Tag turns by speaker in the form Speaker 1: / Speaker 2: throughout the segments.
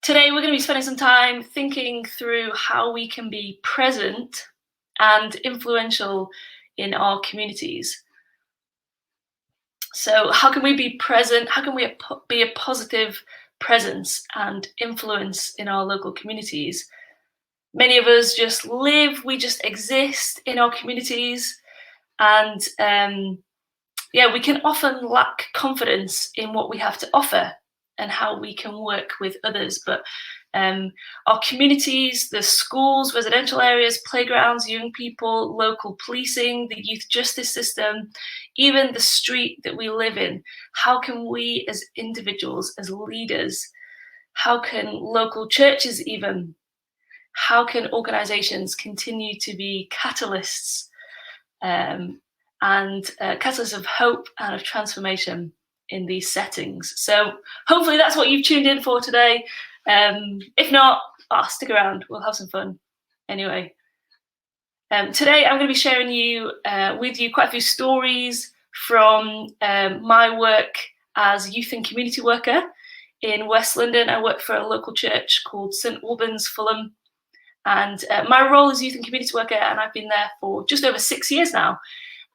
Speaker 1: Today we're going to be spending some time thinking through how we can be present and influential in our communities. So how can we be present? How can we be a positive presence and influence in our local communities? Many of us just live, we just exist in our communities, and we can often lack confidence in what we have to offer and how we can work with others. But our communities, the schools, residential areas, playgrounds, young people, local policing, the youth justice system, even the street that we live in, how can we as individuals, as leaders, how can local churches even, how can organizations continue to be catalysts and catalysts of hope and of transformation in these settings? So hopefully that's what you've tuned in for today. If not, stick around, we'll have some fun anyway. Today I'm going to be sharing with you quite a few stories from my work as youth and community worker in West London. I work for a local church called St Albans, Fulham, and my role is youth and community worker, and I've been there for just over 6 years now,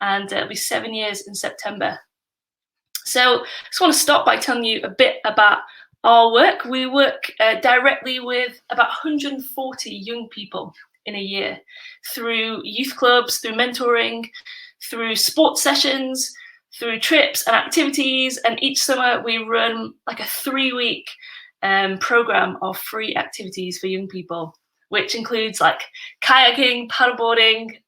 Speaker 1: and it'll be 7 years in September. So I just want to start by telling you a bit about our work. We work directly with about 140 young people in a year through youth clubs, through mentoring, through sports sessions, through trips and activities. And each summer we run like a 3-week program of free activities for young people, which includes like kayaking, paddleboarding,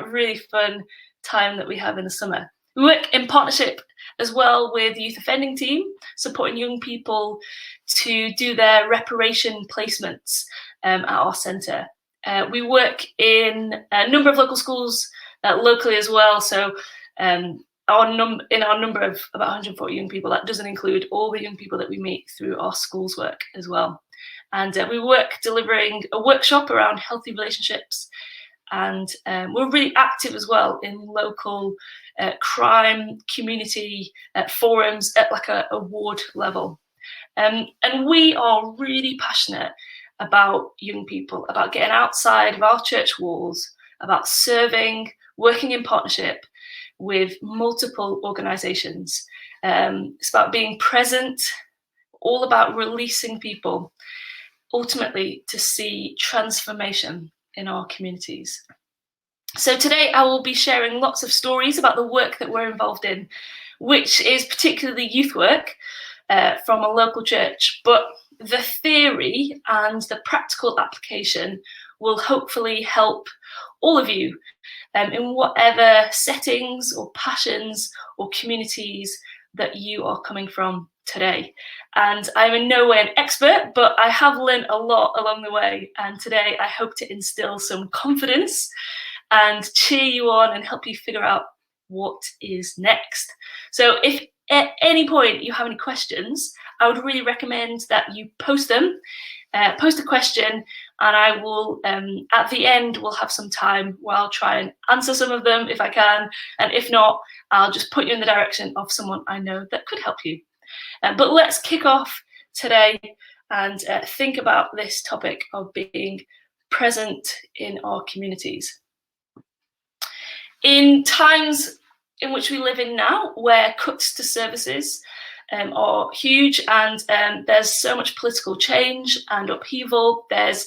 Speaker 1: really fun time that we have in the summer. We work in partnership as well with the youth offending team, supporting young people to do their reparation placements at our centre. We work in a number of local schools locally as well. So in our number of about 140 young people, that doesn't include all the young people that we meet through our schools work as well. And we work delivering a workshop around healthy relationships. And we're really active as well in local crime community forums at like a ward level. And we are really passionate about young people, about getting outside of our church walls, about serving, working in partnership with multiple organisations. It's about being present, all about releasing people, ultimately to see transformation in our communities. So today I will be sharing lots of stories about the work that we're involved in, which is particularly youth work from a local church. But the theory and the practical application will hopefully help all of you in whatever settings or passions or communities that you are coming from today. And I'm in no way an expert, but I have learned a lot along the way. And today I hope to instill some confidence and cheer you on and help you figure out what is next. So if at any point you have any questions, I would really recommend that you post them, post a question, and I will, at the end, we'll have some time where I'll try and answer some of them if I can. And if not, I'll just put you in the direction of someone I know that could help you. But let's kick off today and think about this topic of being present in our communities. In times in which we live in now, where cuts to services are huge and there's so much political change and upheaval, there's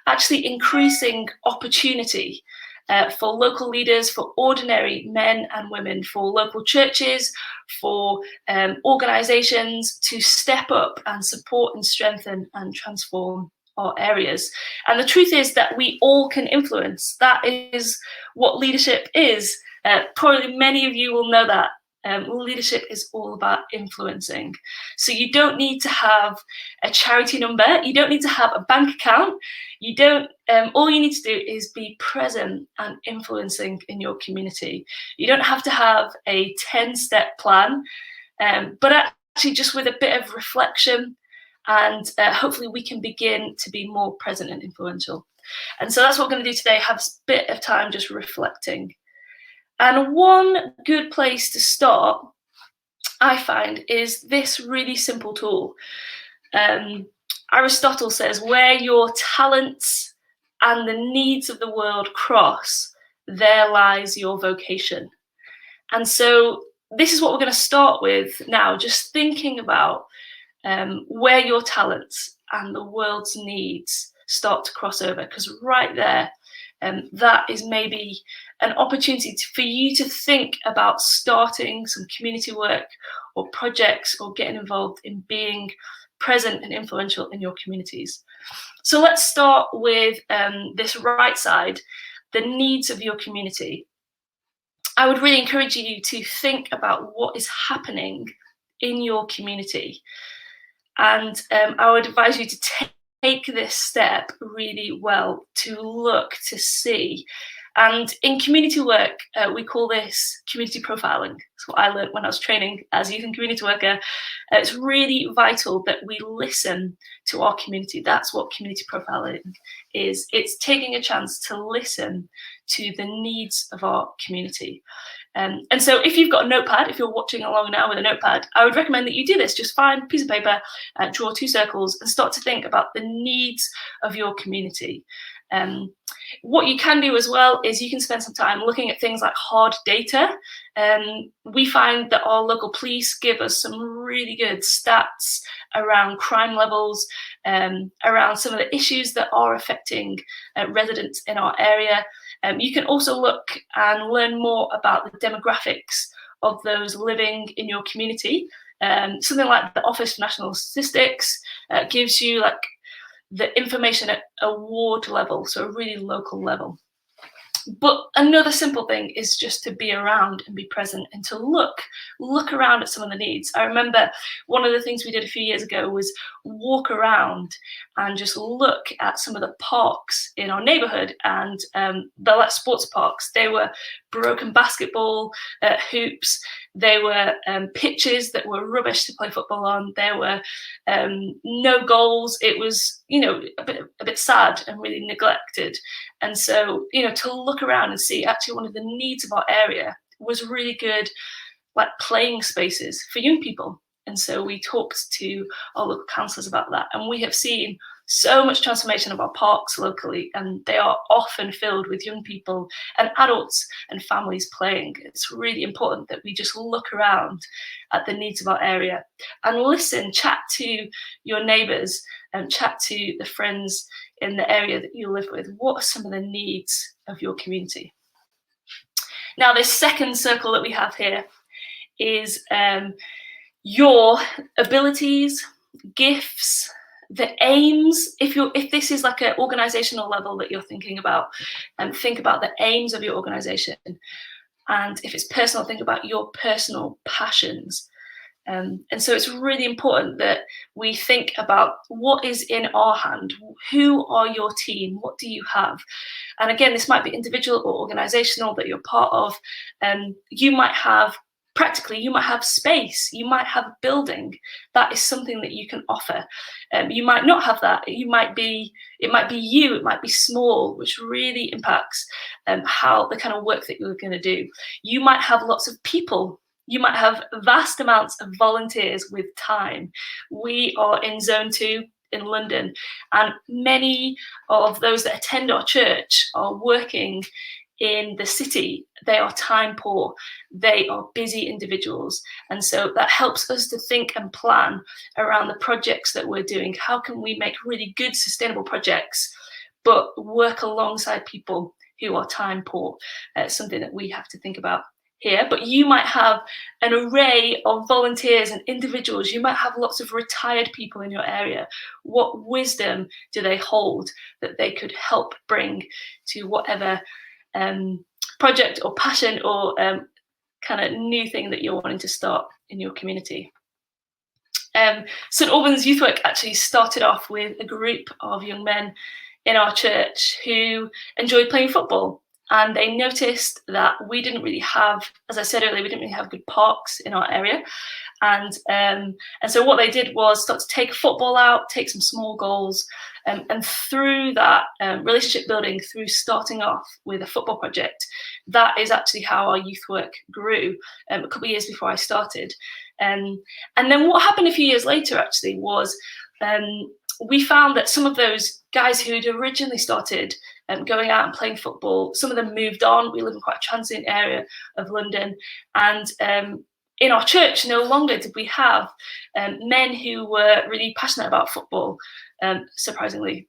Speaker 1: actually increasing opportunity for local leaders, for ordinary men and women, for local churches, for organisations to step up and support and strengthen and transform our areas. And the truth is that we all can influence. That is what leadership is. Probably many of you will know that. Leadership is all about influencing. So you don't need to have a charity number. You don't need to have a bank account. You don't. All you need to do is be present and influencing in your community. You don't have to have a 10-step plan, but actually just with a bit of reflection, and hopefully we can begin to be more present and influential. And so that's what we're going to do today. Have a bit of time just reflecting. And one good place to start, I find, is this really simple tool. Aristotle says, where your talents and the needs of the world cross, there lies your vocation. And so this is what we're going to start with now, just thinking about where your talents and the world's needs start to cross over, because right there, that is maybe an opportunity for you to think about starting some community work or projects or getting involved in being present and influential in your communities. So let's start with this right side, the needs of your community. I would really encourage you to think about what is happening in your community. And I would advise you to take this step really well, to look, to see. And in community work, we call this community profiling. That's what I learned when I was training as a youth and community worker. It's really vital that we listen to our community. That's what community profiling is. It's taking a chance to listen to the needs of our community. And so if you've got a notepad, if you're watching along now with a notepad, I would recommend that you do this. Just find a piece of paper, draw 2 circles and start to think about the needs of your community. What you can do as well is you can spend some time looking at things like hard data. We find that our local police give us some really good stats around crime levels, around some of the issues that are affecting residents in our area. You can also look and learn more about the demographics of those living in your community. Something like the Office for National Statistics gives you like the information at a ward level, so a really local level. But another simple thing is just to be around and be present and to look around at some of the needs. I remember one of the things we did a few years ago was walk around and just look at some of the parks in our neighbourhood, and they're like sports parks. They were broken basketball hoops. They were pitches that were rubbish to play football on. There were no goals. It was, a bit sad and really neglected. And so, to look around and see actually one of the needs of our area was really good, like playing spaces for young people. And so we talked to our local councillors about that. And we have seen so much transformation of our parks locally, and they are often filled with young people and adults and families playing. It's really important that we just look around at the needs of our area and listen, chat to your neighbours and chat to the friends in the area that you live with. What are some of the needs of your community? Now, this second circle that we have here is your abilities, gifts, the aims. If this is like an organizational level that you're thinking about, think about the aims of your organization. And if it's personal, think about your personal passions. And so it's really important that we think about what is in our hand. Who are your team? What do you have? And again, this might be individual or organizational that you're part of. You might have space, you might have a building. That is something that you can offer. You might not have that. It might be small, which really impacts how the kind of work that you're going to do. You might have lots of people. You might have vast amounts of volunteers with time. We are in Zone 2 in London, and many of those that attend our church are working in the city. They are time poor, they are busy individuals. And so that helps us to think and plan around the projects that we're doing. How can we make really good sustainable projects, but work alongside people who are time poor? It's something that we have to think about here. But you might have an array of volunteers and individuals. You might have lots of retired people in your area. What wisdom do they hold that they could help bring to whatever project or passion or kind of new thing that you're wanting to start in your community? St Albans Youth Work actually started off with a group of young men in our church who enjoyed playing football. And they noticed that we didn't really have, as I said earlier, we didn't really have good parks in our area. And so what they did was start to take football out, take some small goals, and through that relationship building, through starting off with a football project, that is actually how our youth work grew a couple of years before I started. And then what happened a few years later actually was we found that some of those guys who'd originally started going out and playing football, some of them moved on. We live in quite a transient area of London, and in our church, no longer did we have men who were really passionate about football, surprisingly.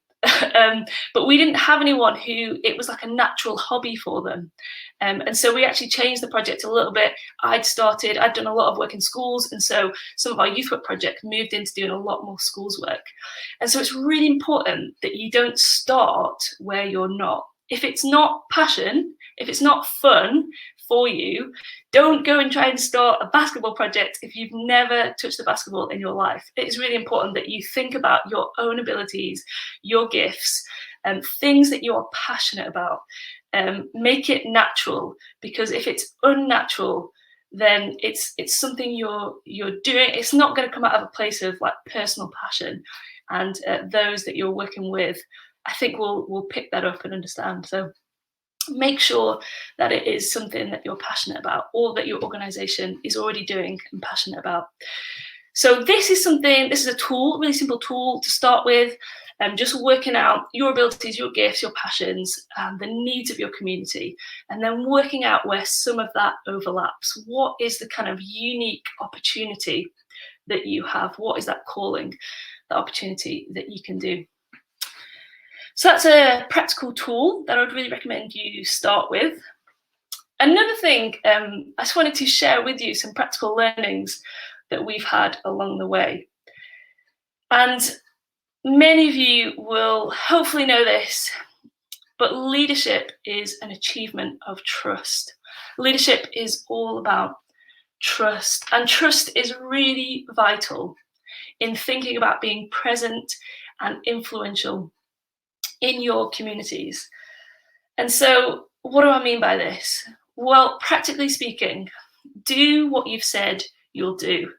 Speaker 1: But we didn't have anyone who it was like a natural hobby for them. And so we actually changed the project a little bit. I'd done a lot of work in schools, and so some of our youth work project moved into doing a lot more schools work. And so it's really important that you don't start where you're not. If it's not passion, if it's not fun for you, don't go and try and start a basketball project if you've never touched the basketball in your life. It is really important that you think about your own abilities, your gifts, and things that you're passionate about. Make it natural, because if it's unnatural, then it's something you're doing. It's not going to come out of a place of like personal passion, and those that you're working with, I think will pick that up and understand. So make sure that it is something that you're passionate about, or that your organisation is already doing and passionate about. So this is a tool, really simple tool to start with, just working out your abilities, your gifts, your passions, the needs of your community, and then working out where some of that overlaps. What is the kind of unique opportunity that you have? What is that calling, that opportunity that you can do? So that's a practical tool that I would really recommend you start with. Another thing, I just wanted to share with you some practical learnings that we've had along the way. And many of you will hopefully know this, but leadership is an achievement of trust. Leadership is all about trust, and trust is really vital in thinking about being present and influential in your communities. And so what do I mean by this? Well, practically speaking, do what you've said you'll do.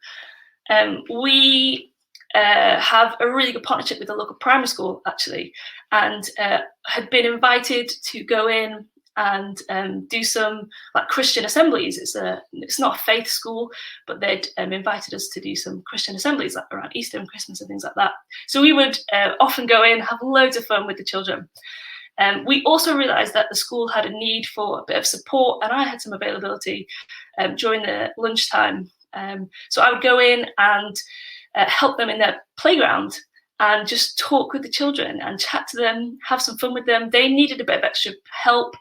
Speaker 1: We have a really good partnership with the local primary school, actually, and had been invited to go in and do some like Christian assemblies. It's not a faith school, but they'd invited us to do some Christian assemblies like around Easter and Christmas and things like that. So we would often go in, have loads of fun with the children. We also realised that the school had a need for a bit of support, and I had some availability during the lunchtime. So I would go in and help them in their playground and just talk with the children and chat to them, have some fun with them. They needed a bit of extra help,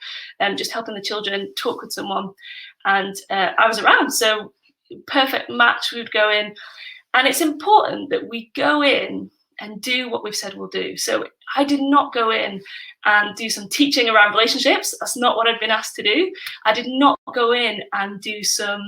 Speaker 1: just helping the children talk with someone. And I was around, so perfect match. We would go in, and it's important that we go in and do what we've said we'll do. So I did not go in and do some teaching around relationships. That's not what I'd been asked to do. I did not go in and do some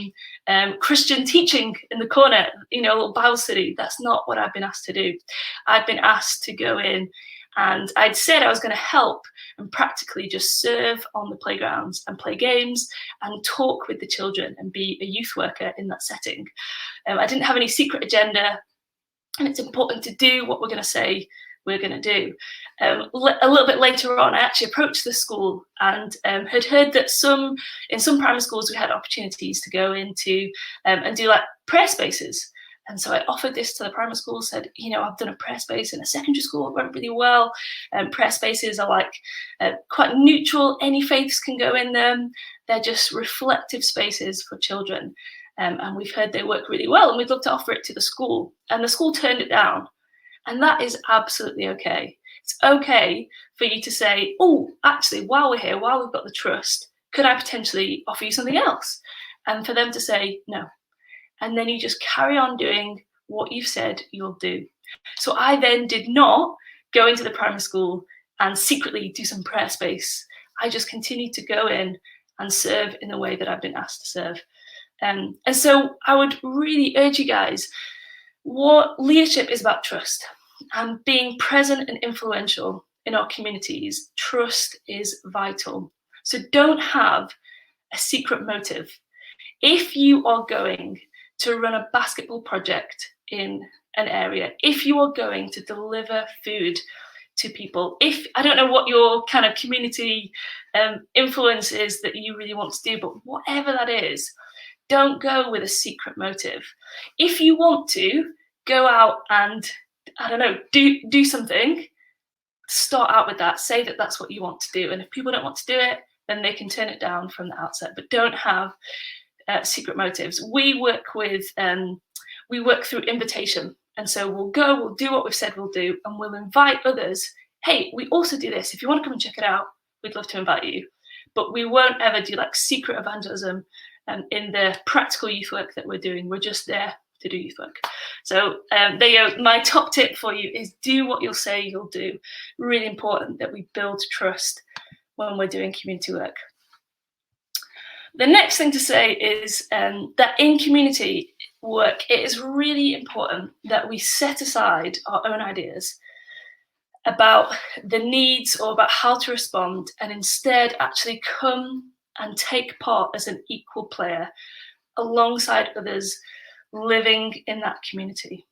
Speaker 1: Christian teaching in the corner, a little Bible study. That's not what I've been asked to do. I'd been asked to go in, and I'd said I was going to help and practically just serve on the playgrounds and play games and talk with the children and be a youth worker in that setting. I didn't have any secret agenda, and it's important to do what we're going to say we're going to do. A little bit later on, I actually approached the school and had heard that in some primary schools we had opportunities to go into and do like prayer spaces. And so I offered this to the primary school, said, I've done a prayer space in a secondary school, it went really well. Prayer spaces are like quite neutral, any faiths can go in them. They're just reflective spaces for children. And we've heard they work really well, and we'd love to offer it to the school. And the school turned it down. And that is absolutely okay. It's okay for you to say, oh, actually, while we're here, while we've got the trust, could I potentially offer you something else? And for them to say no. And then you just carry on doing what you've said you'll do. So I then did not go into the primary school and secretly do some prayer space. I just continued to go in and serve in the way that I've been asked to serve. And so I would really urge you guys, what leadership is about trust and being present and influential in our communities. Trust is vital. So don't have a secret motive. If you are going to run a basketball project in an area, if you are going to deliver food to people, I don't know what your kind of community influence is that you really want to do, but whatever that is, don't go with a secret motive. If you want to go out and I don't know, do something. Start out with that. Say that that's what you want to do, and if people don't want to do it, then they can turn it down from the outset. But don't have secret motives. We work through invitation, and so we'll do what we've said we'll do, and we'll invite others. Hey, we also do this. If you want to come and check it out, we'd love to invite you. But we won't ever do like secret evangelism in the practical youth work that we're doing. We're just there to do youth work. So there you go. My top tip for you is do what you'll say you'll do. Really important that we build trust when we're doing community work. The next thing to say is that in community work, it is really important that we set aside our own ideas about the needs or about how to respond, and instead actually come and take part as an equal player alongside others living in that community.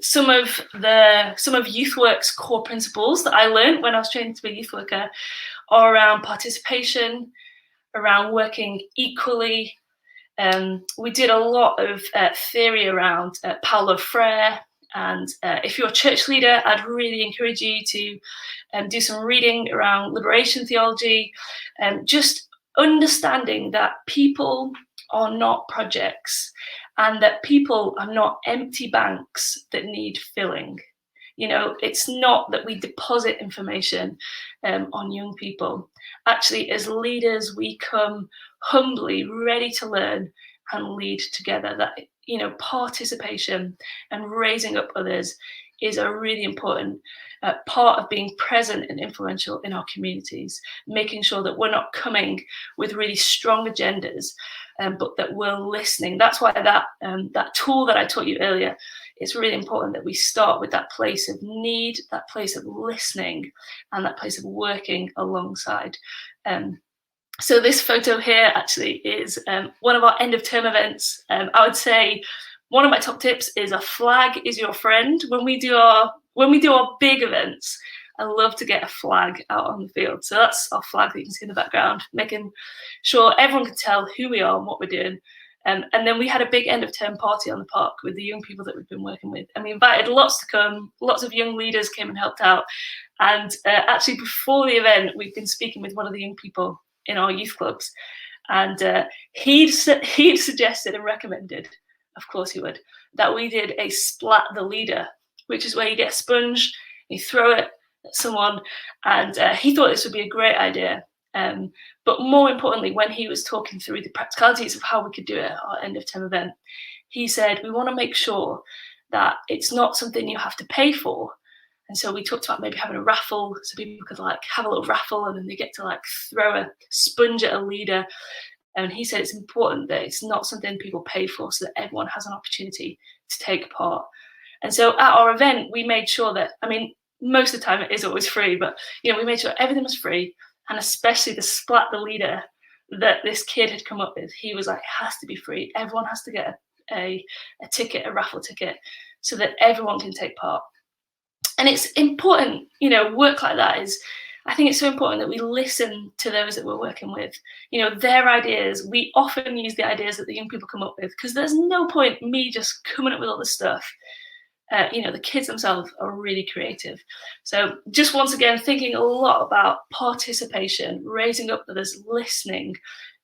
Speaker 1: Some of youth work's core principles that I learned when I was training to be a youth worker are around participation, around working equally. We did a lot of theory around Paulo Freire, and if you're a church leader, I'd really encourage you to do some reading around liberation theology, just understanding that people are not projects, and that people are not empty banks that need filling. You know, it's not that we deposit information on young people. Actually, as leaders, we come humbly, ready to learn and lead together. That, you know, participation and raising up others is a really important part of being present and influential in our communities, making sure that we're not coming with really strong agendas, but that we're listening. That's why that tool that I taught you earlier, it's really important that we start with that place of need, that place of listening, and that place of working alongside. So this photo here actually is one of our end of term events. I would say one of my top tips is a flag is your friend. When we do our big events, I love to get a flag out on the field. So that's our flag that you can see in the background, making sure everyone can tell who we are and what we're doing. And then we had a big end of term party on the park with the young people that we've been working with. And we invited lots to come. Lots of young leaders came and helped out. And actually before the event, we've been speaking with one of the young people in our youth clubs. And he'd suggested and recommended, of course he would, that we did a splat the leader, which is where you get a sponge, you throw it at someone. And he thought this would be a great idea. But more importantly, when he was talking through the practicalities of how we could do it at our end of term event, he said, we want to make sure that it's not something you have to pay for. And so we talked about maybe having a raffle, so people could like have a little raffle and then they get to like throw a sponge at a leader. And he said it's important that it's not something people pay for, so that everyone has an opportunity to take part. And so at our event, we made sure that, I mean, most of the time it is always free, but you know, we made sure everything was free. And especially the splat the leader that this kid had come up with, he was like, it has to be free. Everyone has to get a ticket, a raffle ticket, so that everyone can take part. And it's important, you know, work like that is, I think it's so important that we listen to those that we're working with, you know, their ideas. We often use the ideas that the young people come up with, because there's no point me just coming up with all this stuff. You know, the kids themselves are really creative. So just once again, thinking a lot about participation, raising up others, listening,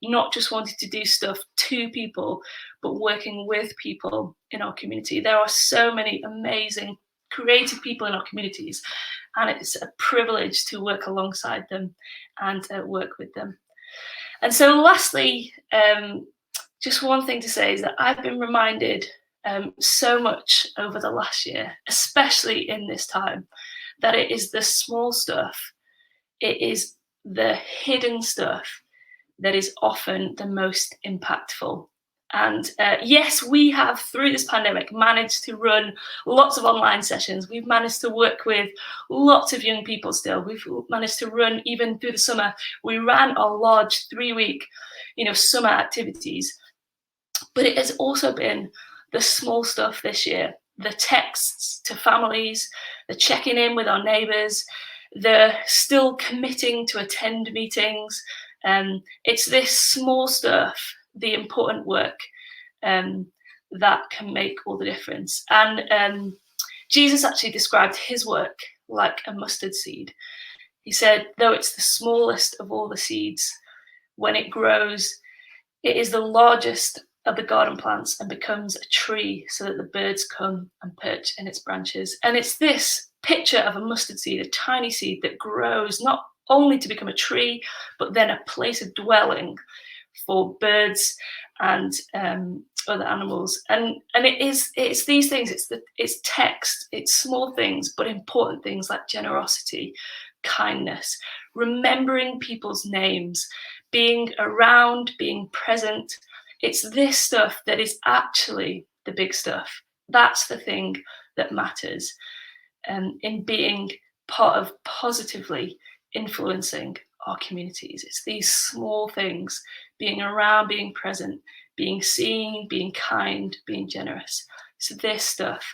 Speaker 1: not just wanting to do stuff to people, but working with people in our community. There are so many amazing, creative people in our communities, and it's a privilege to work alongside them and work with them. And so lastly, just one thing to say is that I've been reminded so much over the last year, especially in this time, that it is the small stuff, it is the hidden stuff that is often the most impactful. And yes, we have, through this pandemic, managed to run lots of online sessions. We've managed to work with lots of young people still. We've managed to run, even through the summer, we ran our large 3-week, you know, summer activities. But it has also been the small stuff this year, the texts to families, the checking in with our neighbours, the still committing to attend meetings. It's this small stuff, the important work, that can make all the difference. And Jesus actually described his work like a mustard seed. He said, though it's the smallest of all the seeds, when it grows, it is the largest of the garden plants and becomes a tree so that the birds come and perch in its branches. And it's this picture of a mustard seed, a tiny seed that grows not only to become a tree, but then a place of dwelling for birds and other animals. And it's these things, it's text, it's small things, but important things like generosity, kindness, remembering people's names, being around, being present. It's this stuff that is actually the big stuff. That's the thing that matters in being part of positively influencing our communities. It's these small things, being around, being present, being seen, being kind, being generous. It's this stuff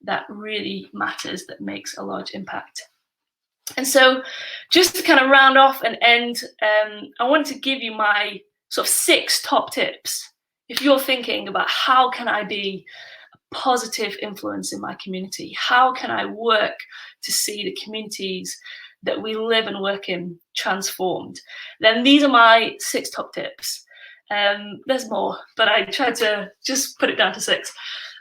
Speaker 1: that really matters, that makes a large impact. And so just to kind of round off and end, I wanted to give you my sort of 6 top tips. If you're thinking about how can I be a positive influence in my community, how can I work to see the communities that we live and work in transformed, then these are my 6 top tips. There's more, but I tried to just put it down to 6.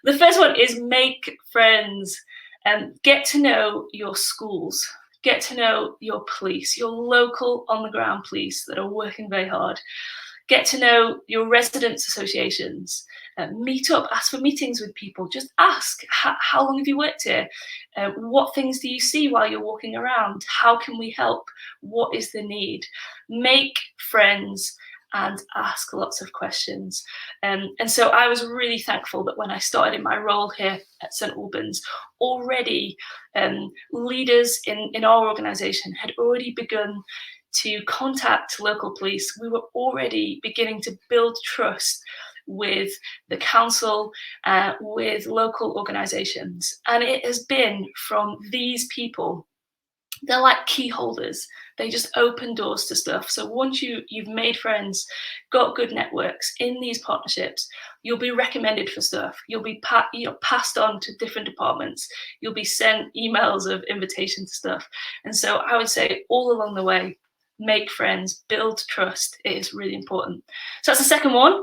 Speaker 1: The first one is make friends and get to know your schools. Get to know your police, your local on-the-ground police that are working very hard. Get to know your residents' associations. Meet up, ask for meetings with people. Just ask, how long have you worked here? What things do you see while you're walking around? How can we help? What is the need? Make friends and ask lots of questions. And so I was really thankful that when I started in my role here at St Albans, already leaders in our organisation had already begun to contact local police. We were already beginning to build trust with the council, with local organisations. And it has been from these people. They're like key holders. They just open doors to stuff. So once you've made friends, got good networks in these partnerships, you'll be recommended for stuff. You'll be passed on to different departments. You'll be sent emails of invitation to stuff. And so I would say all along the way, make friends, build trust. It is really important. So that's the second one.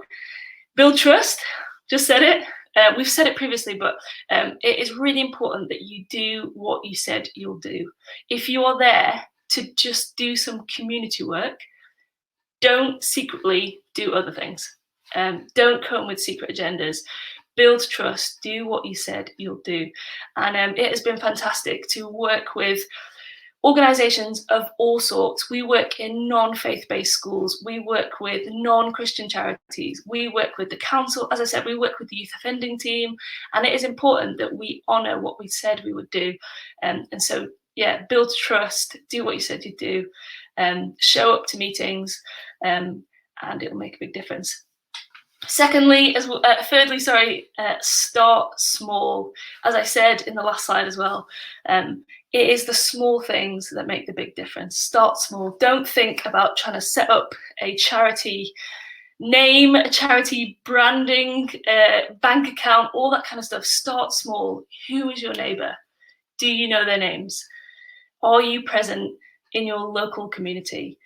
Speaker 1: Build trust. Just said it. We've said it previously, but it is really important that you do what you said you'll do. If you are there to just do some community work, don't secretly do other things. Don't come with secret agendas. Build trust, do what you said you'll do. And it has been fantastic to work with organisations of all sorts. We work in non-faith-based schools. We work with non-Christian charities. We work with the council. As I said, we work with the youth offending team. And it is important that we honour what we said we would do. And so, yeah, build trust, do what you said you'd do, show up to meetings, and it'll make a big difference. Thirdly, start small. As I said in the last slide as well, it is the small things that make the big difference. Start small. Don't think about trying to set up a charity name, a charity branding, bank account, all that kind of stuff. Start small. Who is your neighbour? Do you know their names? Are you present in your local community?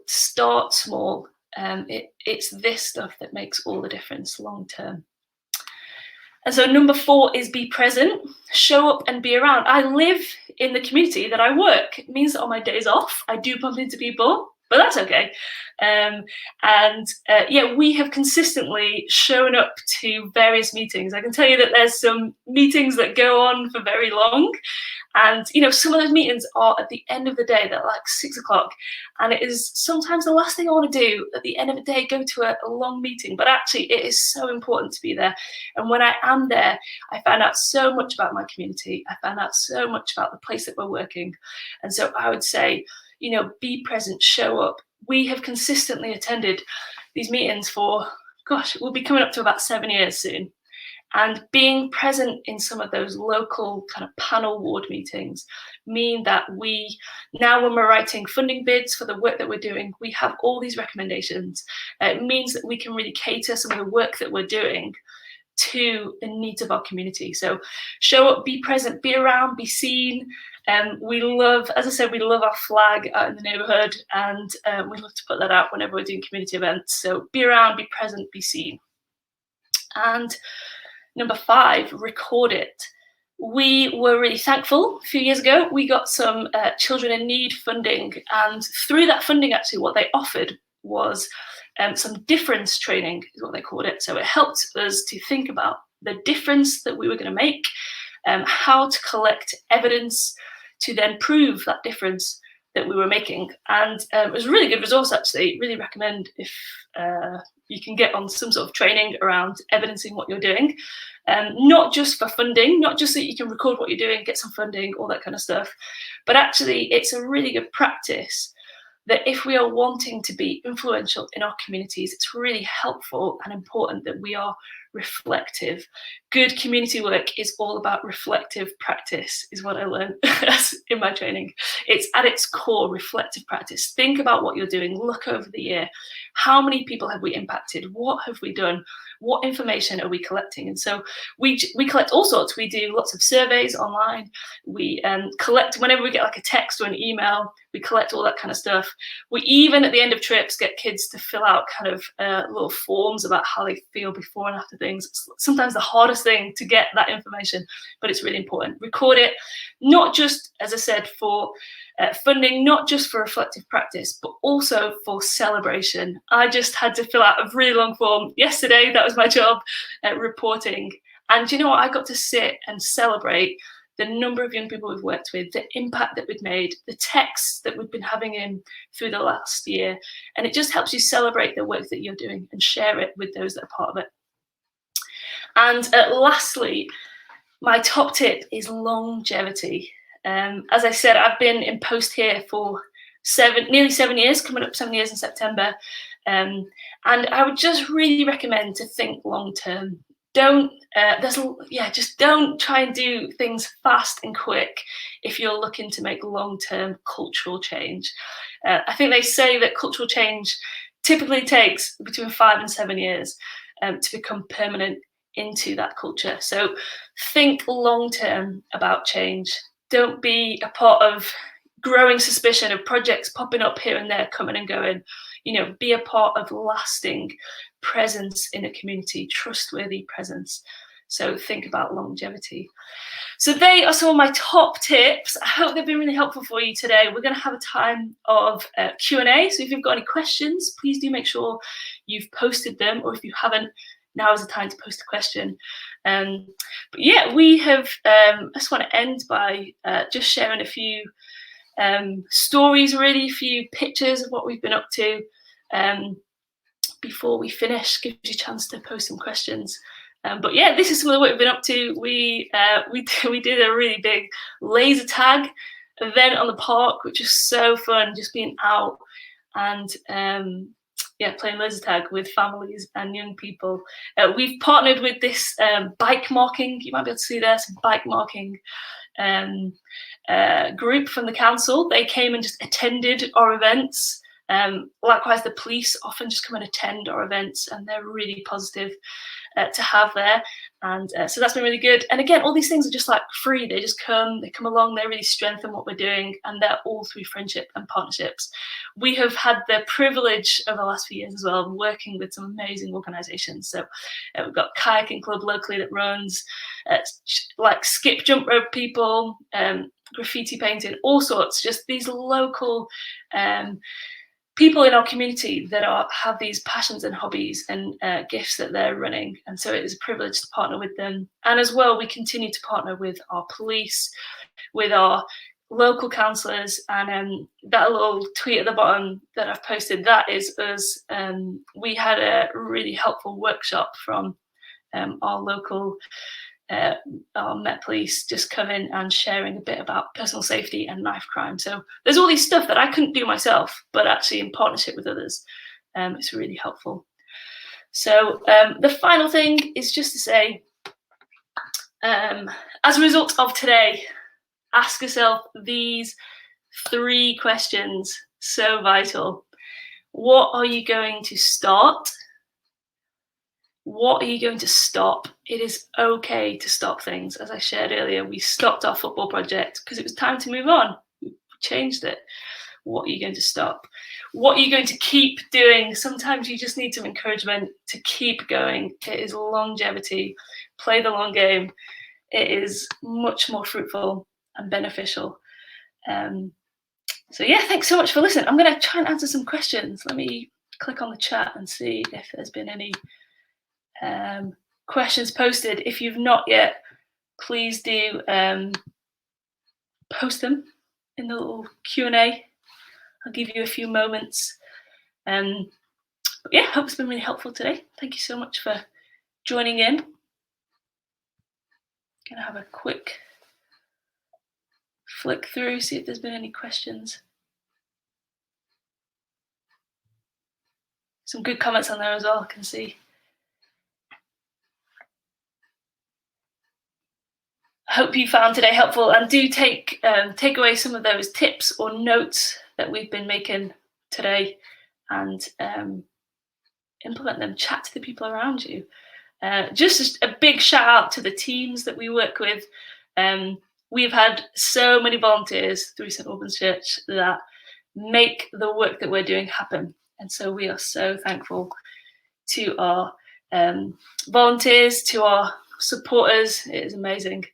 Speaker 1: Start small. It's this stuff that makes all the difference long term. And so number 4 is be present, show up and be around. I live in the community that I work. It means that on my days off, I do bump into people, but that's okay. We have consistently shown up to various meetings. I can tell you that there's some meetings that go on for very long. And, some of those meetings are at the end of the day, they're like 6 o'clock. And it is sometimes the last thing I want to do at the end of the day, go to a long meeting. But actually, it is so important to be there. And when I am there, I find out so much about my community. I find out so much about the place that we're working. And so I would say, be present, show up. We have consistently attended these meetings for, we'll be coming up to about 7 years soon. And being present in some of those local kind of panel ward meetings mean that now when we're writing funding bids for the work that we're doing, we have all these recommendations. It means that we can really cater some of the work that we're doing to the needs of our community. So show up, be present, be around, be seen. We love, as I said, we love our flag out in the neighbourhood, and we love to put that out whenever we're doing community events. So be around, be present, be seen. And number 5, record it. We were really thankful a few years ago. We got some children in need funding, and through that funding, actually, what they offered was some difference training, is what they called it. So it helped us to think about the difference that we were going to make, how to collect evidence to then prove that difference that we were making. And it was a really good resource, actually. Really recommend if you can get on some sort of training around evidencing what you're doing. Not just for funding, not just that you can record what you're doing, get some funding, all that kind of stuff, but actually it's a really good practice that if we are wanting to be influential in our communities, it's really helpful and important that we are reflective. Good community work is all about reflective practice, is what I learned in my training. It's at its core reflective practice. Think about what you're doing, look over the year. How many people have we impacted? What have we done? What information are we collecting? And so we collect all sorts. We do lots of surveys online. We collect whenever we get like a text or an email, we collect all that kind of stuff. We even at the end of trips get kids to fill out kind of little forms about how they feel before and after things. It's sometimes the hardest thing to get that information, but it's really important. Record it, not just, as I said, for funding, not just for reflective practice, but also for celebration. I just had to fill out a really long form yesterday. That was my job, reporting. And you know what? I got to sit and celebrate the number of young people we've worked with, the impact that we've made, the texts that we've been having in through the last year. And it just helps you celebrate the work that you're doing and share it with those that are part of it. And lastly, my top tip is longevity. As I said, I've been in post here for nearly 7 years, coming up 7 years in September. And I would just really recommend to think long term. Just don't try and do things fast and quick if you're looking to make long-term cultural change. I think they say that cultural change typically takes between 5 and 7 years to become permanent into that culture. So think long-term about change. Don't be a part of growing suspicion of projects popping up here and there, coming and going. Be a part of lasting presence in a community, trustworthy presence. So think about longevity. So they are some of my top tips. I hope they've been really helpful for you today. We're going to have a time of Q&A. So if you've got any questions, please do make sure you've posted them, or if you haven't, now is the time to post a question. But yeah, we have, I just want to end by just sharing a few stories, really, a few pictures of what we've been up to. Before we finish, gives you a chance to post some questions. But yeah, this is some of the work we've been up to. We did a really big laser tag event on the park, which is so fun, just being out and playing laser tag with families and young people. We've partnered with this bike marking, you might be able to see there, some bike marking group from the council. They came and just attended our events. Likewise, the police often just come and attend our events, and they're really positive to have there. And so that's been really good. And again, all these things are just like free. They just come along, they really strengthen what we're doing, and they're all through friendship and partnerships. We have had the privilege over the last few years as well of working with some amazing organisations. So we've got kayaking club locally that runs, like skip jump rope people, graffiti painting, all sorts, just these local people in our community that have these passions and hobbies and gifts that they're running. And so it is a privilege to partner with them. And as well, we continue to partner with our police, with our local councillors. And that little tweet at the bottom that I've posted, that is us. We had a really helpful workshop from our local our Met Police, just coming and sharing a bit about personal safety and knife crime. So there's all these stuff that I couldn't do myself, but actually in partnership with others, it's really helpful. So the final thing is just to say, as a result of today, ask yourself these 3 questions, so vital. What are you going to start? What are you going to stop? It is okay to stop things. As I shared earlier, we stopped our football project because it was time to move on. We changed it. What are you going to stop? What are you going to keep doing? Sometimes you just need some encouragement to keep going. It is longevity. Play the long game. It is much more fruitful and beneficial. So yeah, thanks so much for listening. I'm going to try and answer some questions. Let me click on the chat and see if there's been any questions posted. If you've not yet, please do post them in the little Q&A. I'll give you a few moments. But yeah, hope it's been really helpful today. Thank you so much for joining in. Gonna have a quick flick through, see if there's been any questions. Some good comments on there as well, I can see. I hope you found today helpful, and do take away some of those tips or notes that we've been making today and implement them. Chat to the people around you. Just a big shout out to the teams that we work with. We've had so many volunteers through St Albans Church that make the work that we're doing happen, and so we are so thankful to our volunteers, to our supporters. It is amazing.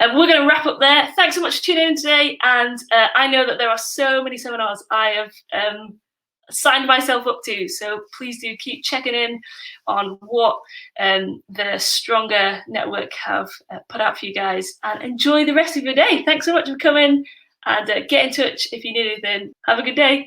Speaker 1: We're going to wrap up there. Thanks so much for tuning in today. And I know that there are so many seminars I have signed myself up to. So please do keep checking in on what the Stronger Network have put out for you guys. And enjoy the rest of your day. Thanks so much for coming. And get in touch if you need anything. Have a good day.